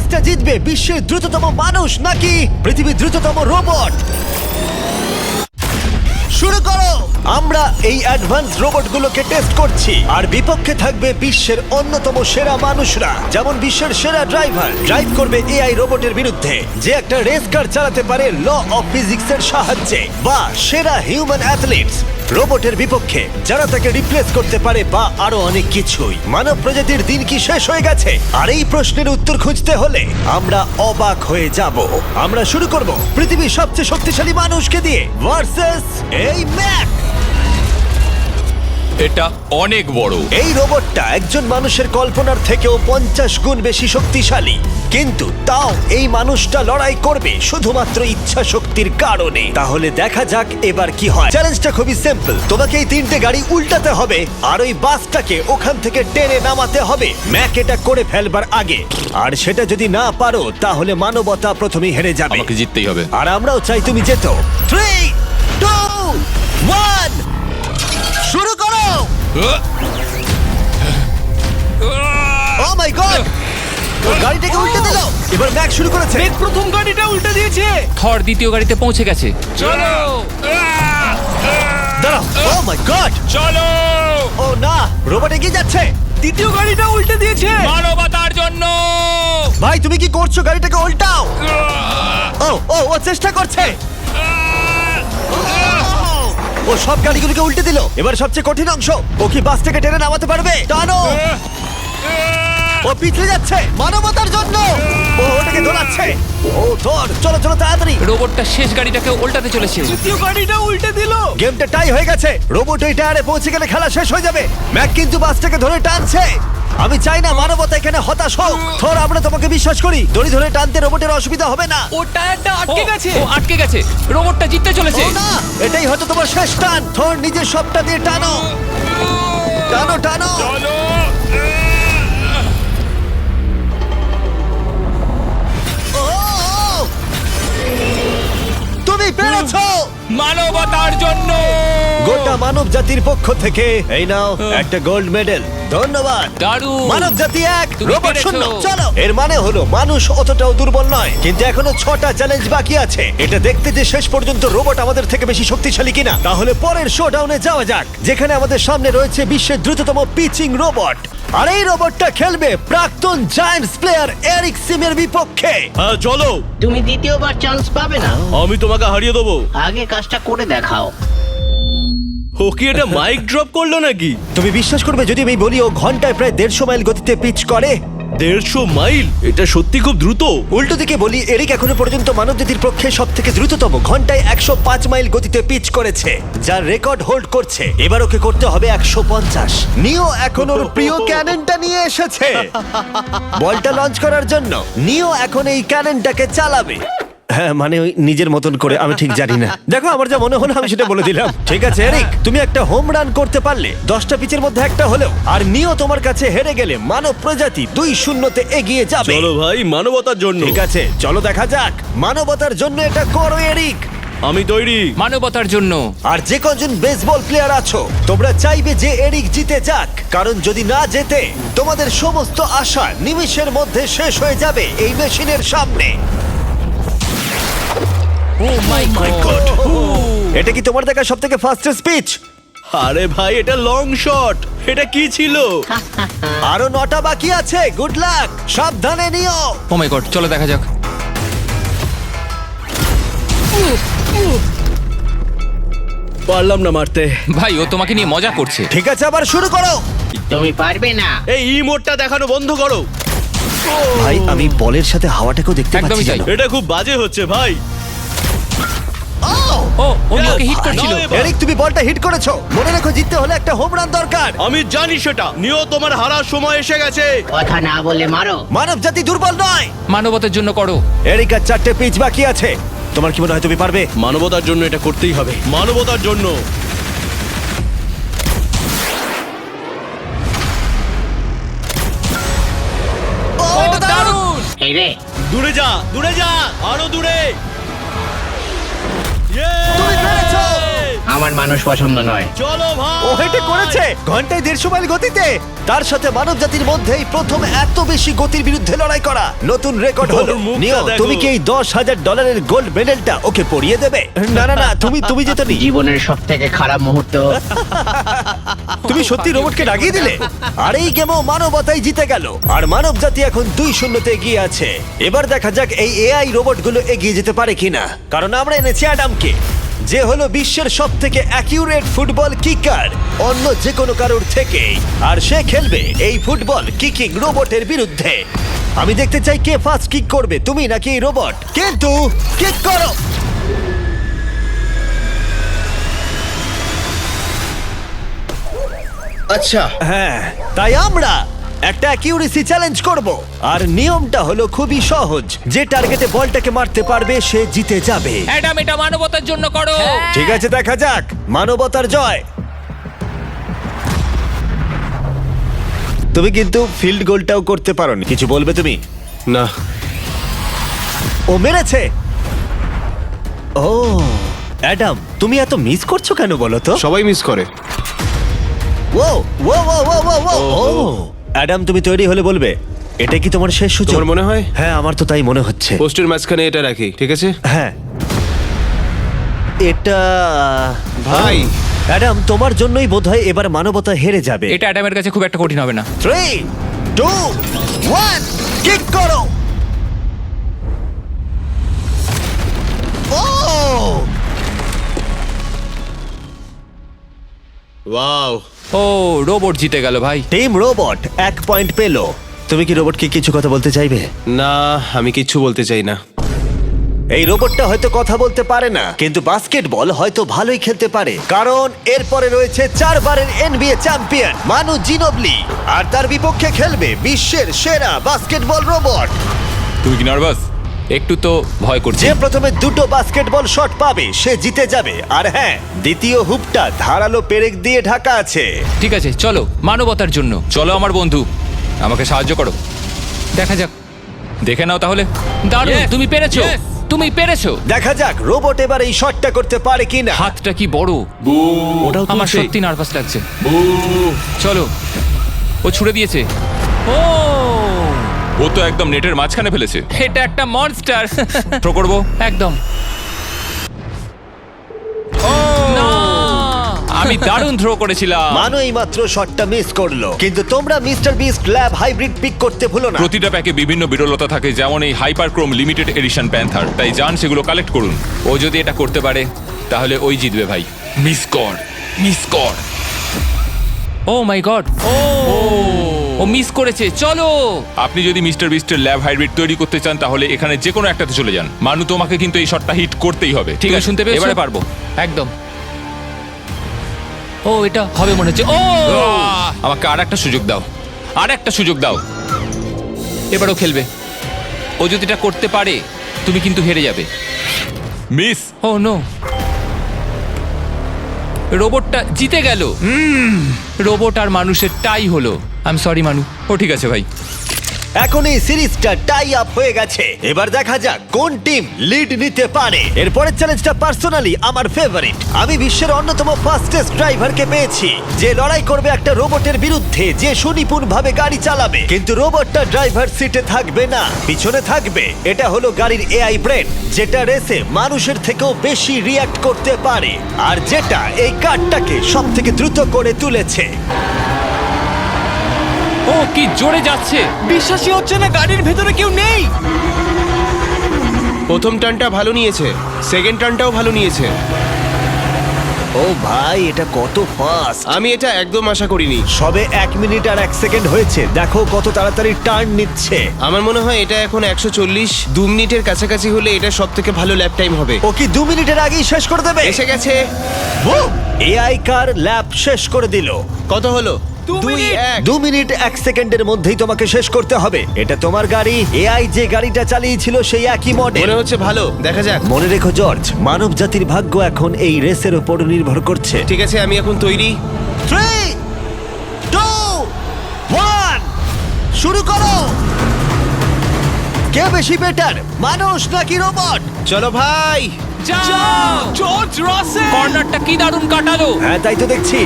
রেসটা জিতবে বিশ্বের দ্রুততম মানুষ নাকি পৃথিবীর দ্রুততম রোবট? শুরু করো। আমরা এই অ্যাডভান্স রোবটগুলোকে টেস্ট করছি আর বিপক্ষে থাকবে বিশ্বের অন্যতম সেরা মানুষরা, যেমন বিশ্বের সেরা ড্রাইভার ড্রাইভ করবে এআই রোবটের বিরুদ্ধে যে একটা রেস কার চালাতে পারে ল অফ ফিজিক্সের সাহায্যে, বা সেরা হিউম্যান অ্যাথলিটস রোবটের বিপক্ষে যারা তাকে রিপ্লেস করতে পারে, বা আরো অনেক কিছুই। মানব প্রজাতির দিন কি শেষ হয়ে গেছে? আর এই প্রশ্নের উত্তর খুঁজতে হলে আমরা অবাক হয়ে যাব। আমরা শুরু করব পৃথিবীর সবচেয়ে শক্তিশালী মানুষকে দিয়ে ভার্সেস এই ম্যাক। এটা অনেক বড়। এই রোবটটা একজন মানুষের কল্পনার থেকেও 50 গুণ বেশি শক্তিশালী, কিন্তু তাও এই মানুষটা লড়াই করবে শুধুমাত্র ইচ্ছা শক্তির কারণে। তাহলে দেখা যাক এবার কি হয়। চ্যালেঞ্জটা খুবই সিম্পল, তোমাকে এই 3টে গাড়ি উল্টাতে হবে আর ওই বাসটাকে ওখান থেকে টেনে নামাতে হবে ম্যাক এটা করে ফেলবার আগে। আর সেটা যদি না পারো তাহলে মানবতা প্রথমেই হেরে যাবে। আমাকে জিততেই হবে। আর আমরাও চাই তুমি যেতো। 3, 2, 1 শুরু করো। ও মাই গড, ও গাড়িটাকে উল্টে দিল। এবার ম্যাক শুরু করেছে। প্রথম গাড়িটা উল্টে দিয়েছে। থর দ্বিতীয় গাড়িতে পৌঁছে গেছে। চলো দাঁড়াও, ও মাই গড, চলো। ও না, রোবট এগিয়ে যাচ্ছে। দ্বিতীয় গাড়িটা উল্টে দিয়েছে। মানবতার জন্য। ভাই তুমি কি করছো? গাড়িটাকে উল্টাও। ও ও ও চেষ্টা করছে। ও সব গাড়িগুলোকে উল্টে দিল। এবার সবচেয়ে কঠিন অংশ, ও কি বাস থেকে টেনে নামাতে পারবে? টানো। ও পিছলে যাচ্ছে মানবতার জন্য। ও ওটাকে দোলাচ্ছে। ও ধর, চলো চলো তাড়াতাড়ি। রোবটটা শেষ গাড়িটাকে উল্টাতে চলেছে। দ্বিতীয় গাড়িটা উল্টে দিল। গেমটা টাই হয়ে গেছে। রোবট ওই টায়ারে পৌঁছে গেলে খেলা শেষ হয়ে যাবে। ম্যাক কিন্তু বাসটাকে ধরে টানছে। আমি চাই না মানবতা এখানে হতাশ হোক। থর, আমরা তোমাকে বিশ্বাস করি। দড়ি ধরে টানতে রোবটের অসুবিধা হবে না। ও টায়ারটা আটকে গেছে। ও আটকে গেছে। রোবটটা জিততে চলেছে। ও না, এটাই হয়তো তোমার শেষ টান। থর নিজের সবটা দিয়ে টানো, টানো টানো। চলো। ও, তুমি পেরেছো। মানবতার জন্য। গোটা মানব জাতির পক্ষ থেকে এই নাও একটা গোল্ড মেডেল। ধন্যবাদ। দারুণ। মানব জাতি এক, তুমি রোবট পেরেছো। শূন্য। চলো, এর মানে হলো মানুষ অতটাও দুর্বল নয়, কিন্তু এখনো 6টা চ্যালেঞ্জ বাকি আছে। এটা দেখতে যে শেষ পর্যন্ত রোবট আমাদের থেকে বেশি শক্তিশালী কিনা। তাহলে পরের শোডাউনে যাওয়া যাক, যেখানে আমাদের সামনে রয়েছে বিশ্বের দ্রুততম পিচিং রোবট। আর এই রোবটটা খেলবে প্রাক্তন জায়ান্টস প্লেয়ার এরিক সিমের বিপক্ষে। হ্যাঁ চলো, তুমি দ্বিতীয়বার চান্স পাবে না। আমি তোমাকে হারিয়ে দেবো। আগে কাজটা করে দেখাও। ও কি এটা মাইক ড্রপ করলো নাকি? তুমি বিশ্বাস করবে যদি আমি বলি ও ঘন্টায় প্রায় 150 মাইল গতিতে পিচ করে? 150 মাইল? এটা সত্যি খুব দ্রুত। উল্টো দিকে বলি, এরিক এখনো পর্যন্ত মানবজাতির পক্ষে সব থেকে দ্রুততম ঘন্টায় 105 মাইল গতিতে পিচ করেছে, যার রেকর্ড হোল্ড করছে। এবার ওকে করতে হবে 150। নিও এখন ওর প্রিয় ক্যাননটা নিয়ে এসেছে বলটা লঞ্চ করার জন্য। নিও এখন এই ক্যাননটাকে চালাবে। হ্যাঁ, মানে ওই নিজের মতন করে, আমি ঠিক জানি না। দেখো, আমার যা মনে হলো আমি সেটা বলে দিলাম। ঠিক আছে এরিক, তুমি একটা হোম রান করতে পারলে 10টা পিচের মধ্যে একটা হলেও, আর নিও তোমার কাছে হেরে গেলে মানব প্রজাতি 2-0 এগিয়ে যাবে। চলো ভাই, মানবতার জন্য। ঠিক আছে, চলো দেখা যাক। মানবতার জন্য এটা করো এরিক। আমি তৈরি। মানবতার জন্য। আর যে কজন বেসবল প্লেয়ার আছো, তোমরা চাইবে যে এরিক জিতে যাক, কারণ যদি না জেতে তোমাদের সমস্ত আশা নিমিষের মধ্যে শেষ হয়ে যাবে এই মেশিনের সামনে। ও মাই গড। এটা কি তোমার দেখা সবথেকে ফাস্টেস্ট স্পিচ? আরে ভাই, এটা লং শট। এটা কি ছিল? আরো 9টা বাকি আছে। গুড লাক, সাবধানে নিও। ও মাই গড, চলো দেখা যাক। পারলাম না মারতে। ভাই, ও তোমাকে নিয়ে মজা করছে। ঠিক আছে, আবার শুরু করো। তুমি পারবে না। এই ইমোটটা দেখানো বন্ধ করো। ভাই, আমি বলের সাথে হাওয়াটাকেও দেখতে একদমই পাচ্ছি। তাই। জানো? এটা খুব বাজে হচ্ছে ভাই। ও ওকে হিট করছিল। এরিক, তুমি বলটা হিট করেছো। মনে রেখো, জিততে হলে একটা হোম রান দরকার। আমি জানি সেটা। নিও, তোমার হারার সময় এসে গেছে। কথা না বলে মারো। মানব জাতি দুর্বল নয়। মানবতার জন্য করো। এরিক, আর 4টে পিচ বাকি আছে। তোমার কি মনে হয় তুমি পারবে? মানবতার জন্য এটা করতেই হবে। মানবতার জন্য। ও, এটা দারুণ। এই রে, দূরে যা, দূরে যা, আরো দূরে। তুমি পেরেছো। আমার মানুষ পছন্দ নয়। চলো ভাই। ও হেটে করেছে ঘন্টায় 150 মাইল গতিতে। তার সাথে মানব জাতির মধ্যেই প্রথম এত বেশি গতির বিরুদ্ধে লড়াই করা নতুন রেকর্ড হলো। ওর মুখটা নিও, দেখো। তুমি কি এই $10,000 গোল্ড মেডেলটা ওকে পরিয়ে দেবে? না না না, তুমি যেতে নি। জীবনের সব থেকে খারাপ মুহূর্ত। তুমি সত্যি রোবটকে রাগিয়ে দিলে। আর এই গেমও মানবতাই জিতে গেল, আর মানব জাতি এখন 2-0 এগিয়ে আছে। এবার দেখা যাক এই এআই রোবটগুলো এগিয়ে যেতে পারে কিনা, কারণ আমরা এনেছি অ্যাডামকে, যে হলো বিশ্বের সব থেকে অ্যাকিউরেট ফুটবল কিকার অন্য যে কোনো কারোর থেকে। আর সে খেলবে এই ফুটবল কিকিং রোবটের বিরুদ্ধে। আমি দেখতে চাই কে ফার্স্ট কিক করবে, তুমি নাকি এই রোবট। কিন্তু কিক করো। আচ্ছা, হ্যাঁ, তাই আমরা একটা অ্যাকিউরেসি চ্যালেঞ্জ করব। আর নিয়মটা হলো খুবই সহজ, যে টার্গেটে বলটাকে মারতে পারবে সে জিতে যাবে। অ্যাডাম, এটা মানবতার জন্য করো। ঠিক আছে, দেখা যাক মানবতার জয়। তুমি কিন্তু ফিল্ড গোলটাও করতে পারোনি, কিছু বলবে তুমি? না। ও মেরেছে। ও অ্যাডাম, তুমি এত মিস করছো কেন বলো তো? সবাই মিস করে। ও ও ও ও ও ও ও অ্যাডাম, তুমি তৈরি হলে বলবে। এটা কি তোমার শেষ সূচক? তোমার মনে হয়? হ্যাঁ, আমার তো তাই মনে হচ্ছে। পোস্টের মাঝখানে এটা রাখি, ঠিক আছে? হ্যাঁ, এটা ভাই। অ্যাডাম, তোমার জন্যই বোধহয় এবার মানবতা হেরে যাবে। এটা অ্যাডামের কাছে খুব একটা কঠিন হবে না। 3, 2, 1, কিক করো। ও ওয়াও। ও, রোবট জিতে গেল ভাই। টিম রোবট 1 পয়েন্ট পেলো। তুমি কি রোবটকে কিছু কথা বলতে চাইবে? না, আমি কিচ্ছু বলতে চাই না। এই রোবটটা হয়তো কথা বলতে পারে না, কিন্তু বাস্কেটবল হয়তো ভালোই খেলতে পারে, কারণ এরপরে রয়েছে 4 বারের NBA চ্যাম্পিয়ন মানু জিনোবলি, আর তার বিপক্ষে খেলবে বিশ্বের সেরা বাস্কেটবল রোবট। তুই কি নার্ভাস? একটু তো ভয় করছে। যে প্রথমে 2টো বাস্কেটবল শট পাবে সে জিতে যাবে। আর হ্যাঁ, দ্বিতীয় হুপটা ধারালো পেরেক দিয়ে ঢাকা আছে। ঠিক আছে, চলো মানবতার জন্য। চলো আমার বন্ধু, আমাকে সাহায্য করো। দেখা যাক, দেখে নাও তাহলে। দারুণ, Yes, তুমি পেরেছো। yes. তুমি পেরেছো। দেখা যাক রোবট এবার এই শটটা করতে পারে কিনা। হাতটা কি বড়। ওটাও আমার তুলছে। সত্যি নার্ভাস লাগছে। চলো, ও ছুড়ে দিয়েছে। ও, ও তো একদম নেটের মাঝখানে ফেলেছে। এটা একটা মনস্টার। থ্রো করবো একদম। না, আমি দারুণ থ্রো করেছিলাম। মানু এই মাত্র শটটা মিস করলো, কিন্তু তোমরা Mister Beast lab hybrid pick করতে ভুলো না। প্রতিটা প্যাকে বিভিন্ন বিরলতা থাকে, যেমন এই হাইপারক্রোম লিমিটেড এডিশন প্যান্থার। তাই যান সেগুলো কালেক্ট করুন। ও যদি এটা করতে পারে তাহলে ওই জিতবে ভাই। মিস কর, মিস কর। ও মাই গড, ও মিস করেছে। চলো, আপনি যদি মিস্টার বিস্টের ল্যাব হাইব্রিড তৈরি করতে চান তাহলে এখানে যে কোনো একটাতে চলে যান। মানু, তোমাকে কিন্তু এই শটটা হিট করতেই হবে। ঠিক আছে, শুনতে পেয়েছো? এবারে পারবো। একদম। ও, এটা হবে মনে হচ্ছে। ও, আমাকে আর একটা সুযোগ দাও, আর একটা সুযোগ দাও। এবারও খেলবে। ও যদি এটা করতে পারে তুমি কিন্তু হেরে যাবে। মিস। ও নো, রোবটটা জিতে গেল। রোবট আর মানুষের টাই হলো। আই এম সরি মানু। ও ঠিক আছে ভাই। এখন এই সিরিজটা টাই আপ হয়ে গেছে। এবার দেখা যাক কোন টিম লিড নিতে পারে। এরপরের চ্যালেঞ্জটা পার্সোনালি আমার ফেভারিট। আমি বিশ্বের অন্যতম ফাস্টেস্ট ড্রাইভারকে পেয়েছি, যে লড়াই করবে একটা রোবটের বিরুদ্ধে যে সুনিপুণভাবে গাড়ি চালাবে। কিন্তু রোবটটা ড্রাইভার সিটে থাকবে না, পিছনে থাকবে। এটা হলো গাড়ির এআই ব্রেন, যেটা রেসে মানুষের থেকেও বেশি রিয়্যাক্ট করতে পারে, আর যেটা এই কারটাকে সব থেকে দ্রুত করে তুলেছে। ও কি জোরে যাচ্ছে। বিশ্বাসই হচ্ছে না গাড়ির ভেতরে কেউ নেই। প্রথম টার্নটা ভালো নিয়েছে, সেকেন্ড টার্নটাও ভালো নিয়েছে। ও ভাই, এটা কত ফাস্ট! আমি এটা একদম আশা করিনি। সবে 1 মিনিট আর 1 সেকেন্ড হয়েছে, দেখো কত তাড়াতাড়ি টার্ন নিচ্ছে। আমার মনে হয় এটা এখন 140, 2 মিনিটের কাছাকাছি হলে এটা সব থেকে ভালো ল্যাপ টাইম হবে। ও কি 2 মিনিটের আগেই শেষ করে দেবে? এসে গেছে। এআই কার ল্যাব শেষ করে দিল। কত হলো? 2 মিনিট। 2 মিনিট 1 সেকেন্ডের মধ্যেই তোমাকে শেষ করতে হবে। এটা তোমার গাড়ি, এআই যে গাড়িটা চালিয়েছিল সেই একই মডেল। মনে হচ্ছে ভালো, দেখা যাক। মনে রেখো জর্জ, মানব জাতির ভাগ্য এখন এই রেসের উপর নির্ভর করছে। ঠিক আছে, আমি এখন তৈরি। 3, 2, 1, শুরু করো। কে বেশি বেটার, মানুষ নাকি রোবট? চলো ভাই, যাও জর্জ রাসেল কর্নারটা কি দারুণ কাটালো। হ্যাঁ তাই তো দেখছি।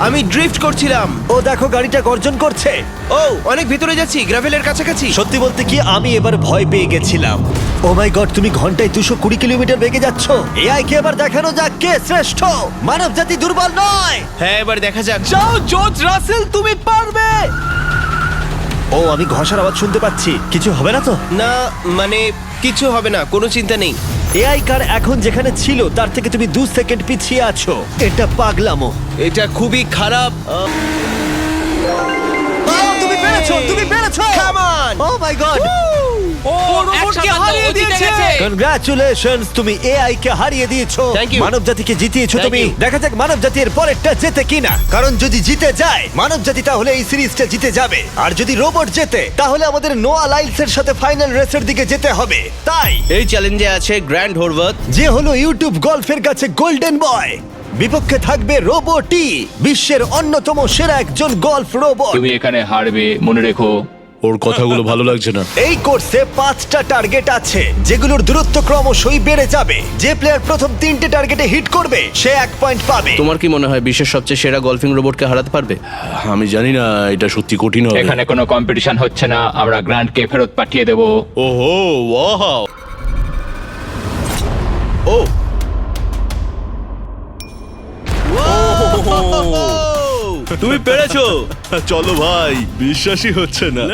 আমি ড্রিফট করছিলাম। ও দেখো গাড়িটা গর্জন করছে। ও অনেক ভিতরে যাচ্ছি, গ্রাভেলের কাছাকাছি। সত্যি বলতে কি আমি এবার ভয় পেয়ে গেছিলাম। ও মাই গড, তুমি ঘন্টায় 220 কিলোমিটার বেগে যাচ্ছ। এআই কে এবার দেখানো যাক কে শ্রেষ্ঠ। মানব জাতি দুর্বল নয়। হ্যাঁ এবার দেখা যাক। যাও জর্জ রাসেল, তুমি পারবে। ও আমি ঘষার আওয়াজ শুনতে পাচ্ছি। কিছু হবে না তো? না মানে কিছু হবে না, কোনো চিন্তা নেই। এআই কার এখন যেখানে ছিল তার থেকে তুমি 2 সেকেন্ড পিছিয়ে আছো। এটা পাগলামো। এটা খুবই খারাপ। তুমি পেরেছো, তুমি পেরেছো। Come on! Oh my god, ও রোবটকে একসাথে হারিয়ে ও জিতে দিয়েছে। গেছে। কনগ্রাচুলেশনস, তুমি এআই কে হারিয়ে দিয়েছো। Thank you. মানব জাতিকে জিতিয়েছো Thank তুমি। you. দেখা যাক মানব জাতির পরেরটা জেতে কিনা। কারণ যদি জিতে যায় মানব জাতি তাহলে এই সিরিজটা জিতে যাবে, আর যদি রোবট জেতে তাহলে আমাদের নোয়া লাইলসের সাথে ফাইনাল রেসের দিকে যেতে হবে। তাই এই চ্যালেঞ্জে আছে গ্র্যান্ড হোরভাত। যে হলো ইউটিউব গল্ফের কাছে গোল্ডেন বয়, বিপক্ষে থাকবে রোবটই, বিশ্বের অন্যতম সেরা একজন গল্ফ রোবট। তুমি এখানে হারবে মনে রেখো। ওর কথাগুলো ভালো লাগছে না। এই কোর্সে 5টা টার্গেট আছে যেগুলোর দূরত্ব ক্রমশই বেড়ে যাবে। যে প্লেয়ার প্রথম 3টে টার্গেটে হিট করবে সে 1 পয়েন্ট পাবে। তোমার কি মনে হয় বিশ্বের সবচেয়ে সেরা গলফিং রোবটকে হারাতে পারবে? আমি জানি না, এটা সত্যি কঠিন হবে। এখানে কোনো কম্পিটিশন হচ্ছে না, আমরা গ্র্যান্ডকে ফেরত পাঠিয়ে দেবো। ওহো ওয়াও। ও তুমি পেরেছো। চলো ভাই, বিশ্বাসই হচ্ছে না।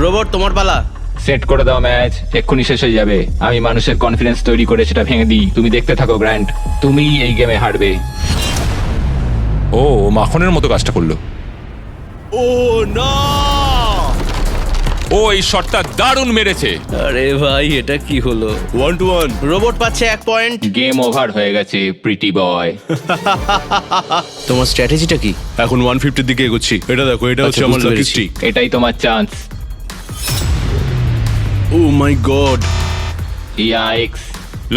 রোবট তোমার পালা। সেট করে দাও ম্যাচ, এক্ষুনি শেষ হয়ে যাবে। আমি মানুষের কনফিডেন্স তৈরি করে সেটা ভেঙে দিই। তুমি দেখতে থাকো গ্র্যান্ড, তুমি এই গেমে হারবে। ও মাখনের মতো কাজটা করলো। ও না, ও এই শটটা দারুণ মেরেছে। আরে ভাই এটা কি হলো? 1-1। রোবট পাচ্ছে 1 পয়েন্ট। গেম ওভার হয়ে গেছে প্রিটি বয়। তোমার স্ট্র্যাটেজিটা কি? এখন 150 দিকে এগোচ্ছি। এটা দেখো, এটা হচ্ছে আচ্ছা, আমার বুঝতে লাকি পেরেছি। স্ট্রিক। এটাই তোমার chance. O my god. Yikes,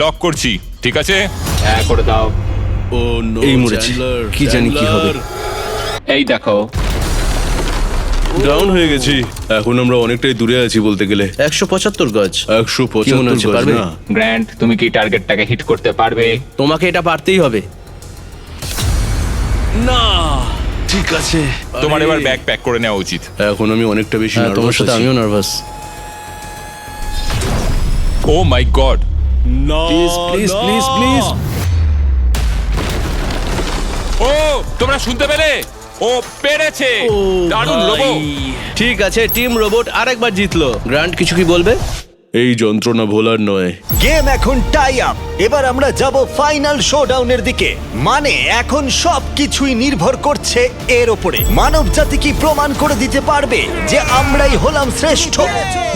lock করছি, ঠিক আছে? হ্যাঁ করে দাও। ও নো, এই মরেছে। কি জানি কি হবে। এই দেখো, ডাউন হয়ে গেছি। এখন আমরা অনেকটাই দূরে আছি বলতে গেলে। 175 গজ। 175 হচ্ছে, গজ পারবে? না। গ্র্যান্ড তুমি কি টার্গেটটাকে হিট করতে পারবে? তোমাকে এটা পারতেই হবে। না, ঠিক আছে। তোমার আরে, এবার ব্যাগ প্যাক করে নেওয়া উচিত। এখন আমি অনেকটা বেশি হ্যাঁ, তোমার নার্ভাস সাথে আছি। আমিও নার্ভাস। ও মাই গড, না, প্লিজ প্লিজ না। Please please. ও তোমরা শুনতে পেলে? ও পেরেছে। দারুণ লোবো। ঠিক আছে, টিম রোবট আরেকবার জিতলো। গ্র্যান্ড কিছু কি বলবে? এই যন্ত্রণা ভোলার নয়। গেম এখন টাই আপ। এবার আমরা যাব ফাইনাল শোডাউনের দিকে। মানে এখন সবকিছুই নির্ভর করছে এর উপরে। মানব জাতি কি প্রমাণ করে দিতে পারবে যে আমরাই হলাম শ্রেষ্ঠ,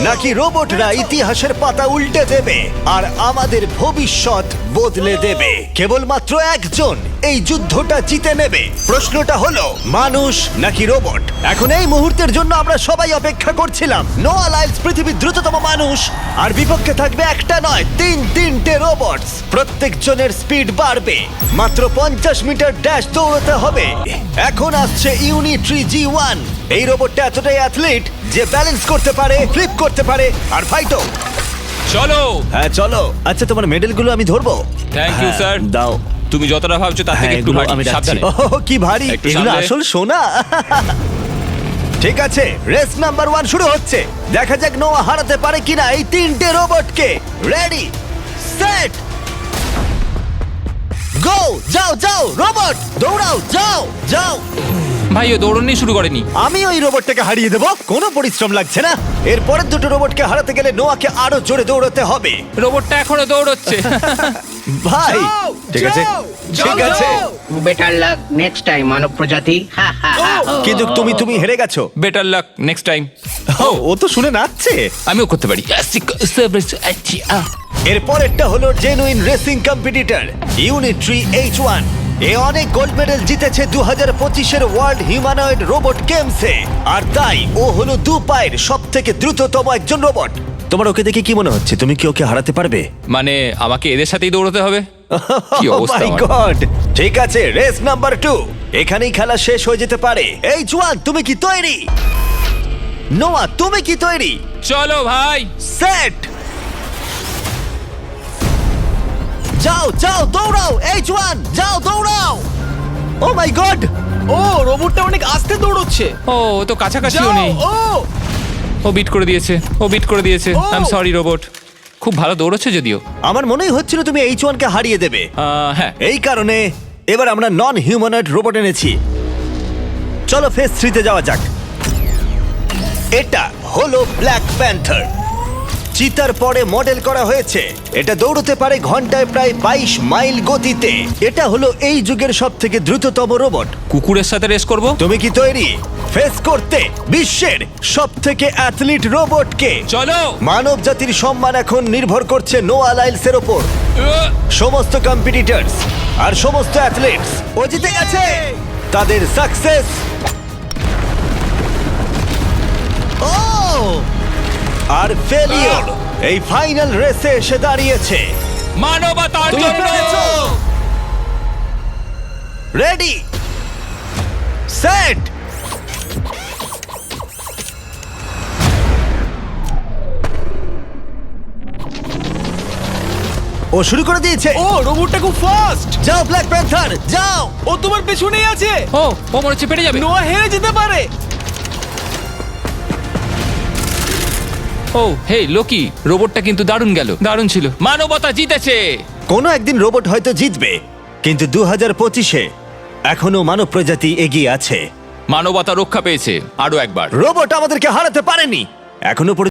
নাকি রোবটরা ইতিহাসের পাতা উল্টে দেবে আর আমাদের ভবিষ্যৎ বদলে দেবে? কেবলমাত্র একজন এই যুদ্ধটা জিতে নেবে। প্রশ্নটা হলো মানুষ নাকি রোবট? এখন এই মুহূর্তের জন্য আমরা সবাই অপেক্ষা করছিলাম। নোয়া লাইলস পৃথিবীর দ্রুততম মানুষ, আর বিপক্ষে থাকবে একটা নয় 3টে রোবটস। প্রত্যেকজনের স্পিড বাড়বে। মাত্র 50 মিটার ড্যাশ দৌড়াতে হবে। এখন আসছে ইউনিট্রি G1। এই রোবটটা এতটাই অ্যাথলিট যে ব্যালেন্স করতে পারে, ফ্লিপ করতে পারে আর ফাইটও। চলো। হ্যাঁ চলো। আচ্ছা তোমার মেডেলগুলো আমি ধরবো? থ্যাংক ইউ হ্যাঁ, স্যার। দাও। তুমি যতটা ভাবছো তার থেকে হ্যাঁ, একটু এগুলো ভারী। আমি রাখছি। সাবধানে। ওহ, কি ভারী। একটু এগুলো সামলে। আসল সোনা। ঠিক আছে, রেস নাম্বার 1 শুরু হচ্ছে। দেখা যাক নোয়া হারাতে পারে কিনা এই 3টে রোবটকে। রেডি, সেট, গো। যাও যাও রোবট, দৌড়াও, যাও যাও। ভাই ও দৌড়নি শুরু করেনি। আমি ওই রোবটটাকে হারিয়ে দেবো, কোনো পরিশ্রম লাগছে না। এরপরের দুটো রোবটকে হারাতে গেলে নোয়াকে আরো জোরে দৌড়াতে হবে। রোবটটা এখনো দৌড়চ্ছে। ভাই ঠিক আছে, ঠিক আছে, বেটার লাক নেক্সট টাইম মানব প্রজাতি। হা হা হা। কিন্তু তুমি হেরে গেছো। Better luck next time. ও তো শুনে নাচছে। আমিও করতে পারি। এরপরেরটা হলো genuine racing competitor Unitree H1। এ অনেক গোল্ড মেডেল জিতেছে 2025-এর ওয়ার্ল্ড হিউম্যানয়েড রোবট গেমসে, আর তাই ও হলো 2 পায়ের সব থেকে দ্রুততম একজন রোবট। তোমার ওকে দেখে কি মনে হচ্ছে? তুমি কি ওকে হারাতে পারবে? মানে আমাকে এদের সাথেই দৌড়তে হবে? কি অবস্থা Oh my আমার। God! ঠিক আছে, রেস নাম্বার 2। এখানেই খেলা শেষ হয়ে যেতে পারে। H1 তুমি কি তৈরি? নোয়া তুমি কি তৈরি? চলো ভাই। সেট, যাও যাও দৌড়াও H1 যাও দৌড়াও ও মাই গড ও রোবটটা অনেক আস্তে দৌড়চ্ছে। ও ও তো কাছাকাছিও যাও নেই। ও ও বিট করে দিয়েছে, ও বিট করে দিয়েছে। Oh! I am sorry robot. খুব ভালো দৌড়চ্ছে যদিও। আমার মনেই হচ্ছিল তুমি H1 কে হারিয়ে দেবে হ্যাঁ। এই কারণে এবার আমরা নন হিউম্যানয়েড রোবট এনেছি। চলো ফেজ 3 তে যাওয়া যাক। এটা হলো ব্ল্যাক প্যান্থার, চিতার পরে মডেল করা হয়েছে। এটা দৌড়তে পারে ঘন্টায় প্রায় 22 মাইল গতিতে। এটা হলো এই যুগের সবথেকে দ্রুততম রোবট। কুকুরের সাথে রেস করব। তুমি কি তৈরি ফেস করতে বিশ্বের সবথেকে অ্যাথলিট রোবটকে? চলো। মানব জাতির সম্মান এখন নির্ভর করছে নোয়া লাইলসের ওপর। সমস্ত কম্পিটিটরস আর সমস্ত অ্যাথলিটস ও জিতে গেছে। তাদের সাকসেস ও আর ফেলিওর এই ফাইনাল রেসে এসে দাঁড়িয়েছে। মানবতার তুমি জন্য। পেরেছো। রেডি সেট ও শুরু করে দিয়েছে। ও রোবটটা খুব ফাস্ট। যাও ব্ল্যাক প্যান্থার যাও। ও তোমার পেছনেই আছে। ও ও মনে হচ্ছে পেরে যাবে। নোয়া হেরে যেতে পারে। ও হে লোকি, রোবটটা কিন্তু দারুণ গেল, দারুণ ছিল। মানবতা জিতেছে। কোনো একদিন রোবট হয়তো জিতবে, কিন্তু 2025-এ এখনো মানব প্রজাতি এগিয়ে আছে। মানবতা রক্ষা পেয়েছে আরো একবার। রোবট আমাদেরকে হারাতে পারেনি এখনো পর্যন্ত।